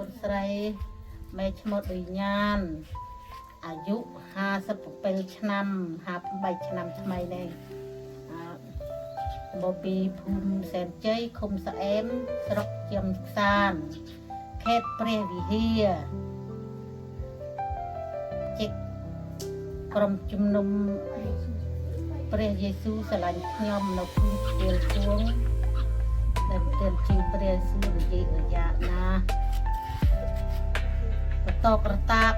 คนใส่แม่ชมดวิญญาณอายุ57 ឆ្នាំ57 ឆ្នាំថ្មីនេះបប៊ីភូមិសែនជ័យឃុំស្អែមស្រុកជាំខ្សានខេត្តព្រះវិហារជិកក្រុមជំនុំព្រះយេស៊ូវស្រឡាញ់ខ្ញុំនៅភូមិស្ទៀលគួងដែលទានជាព្រះយេស៊ូវនិយាយរយៈណាតករតាក់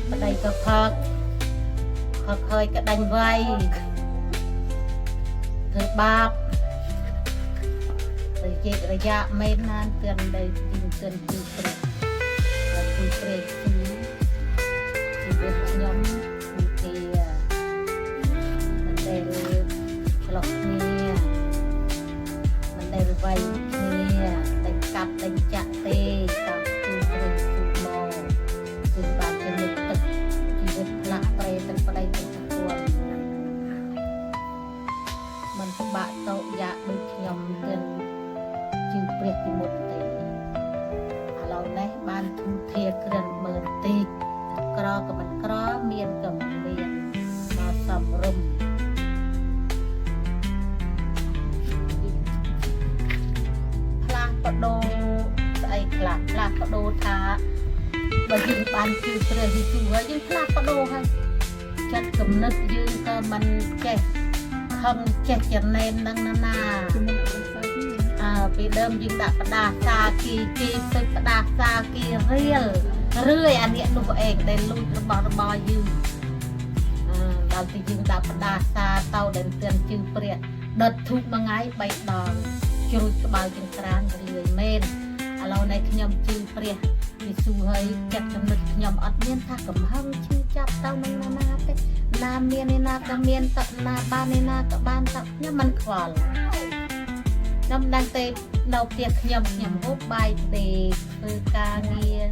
បដៃក៏ផឹកខើយក៏ដាញ់វាយធ្វើបាបទៅជារយៈមេណានទឿនដីទីទឿនទីព្រះទីព្រះជីវិតខ្ញុំគឺមិនដែលឆ្លោះគ្នាមិនដែលវាយគ្នាតែកាប់តែចាក់ទេតាមទីព្រះទូមកគឺបានជាទឹកជីវិតផ្លាស់ប្រែទាំងប្តីទាំងប្រពន្ធមិនពិបាកតោយ៉ាដូចខ្ញុំទាំងជឿព្រះពីមុនទេឥឡូវនេះបានធូរធារក្រិនមើលតិចក្រក៏មិនក្រមានក៏មិនមានមកសំរុំផ្លាស់បដូរស្អីខ្លះផ្លាស់បដូរថាបើយើងបានជឿព្រះយេស៊ូវហើយយើងផ្លាស់បដូរហើយចិត្តគំនិតយើងក៏មិនចេះខឹងចេះចំណេននឹងណាពីដើមយើងដាក់បដាសាគីទឹកបដាសាគីរៀលរឿយអានេះនោះឯងដែលលួចរបស់យើងដល់ទីយើងដាក់បដាសាតោដែលទឿនជឿព្រះដុតធូបមួយថ្ងៃ3 ដងជ្រួចក្បាលចង្ក្រានរឿយមែនឥឡូវនេះខ្ញុំជឿព្រះយេស៊ូវហើយចិត្តចំណុចខ្ញុំអត់មានថាកំហឹងឈឺចាប់ទៅនឹងណាទេណាមានឯណាក៏មានតណាបានឯណាក៏បានតខ្ញុំមិនខ្វល់ខ្ញុំដឹងទេនៅផ្ទះខ្ញុំហូបបាយទេធ្វើការងារ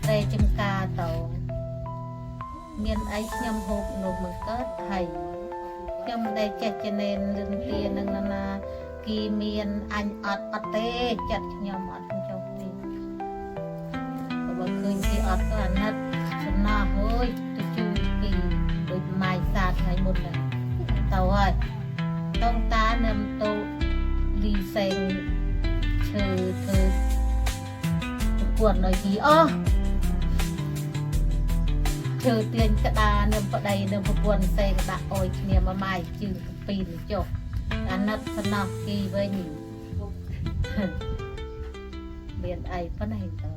តែចំការទៅមានអីខ្ញុំហូបនំមកកើតហើយខ្ញុំមិនដែលចេះចំណេនលឿនទានឹងណាគីមានអញអត់ទេចិត្តខ្ញុំអត់ចុះទេបើឃើញគេអត់ក៏អាណិតសំណោះអើយទៅជួយគេដូចម៉ាយសាទថ្ងៃមុនទៅហើយតងតានឹមទៅលីសេងឈើធ្វើប្រគួតនៅជីឈើទាញក្តានឹមប្តីនឹមប្រពន្ធសេងដាក់អុយគ្នាមួយម៉ាយជើងពីរចុះអាណិតសំណោះគេវិញមានអីប៉ុណ្ណេះទៅ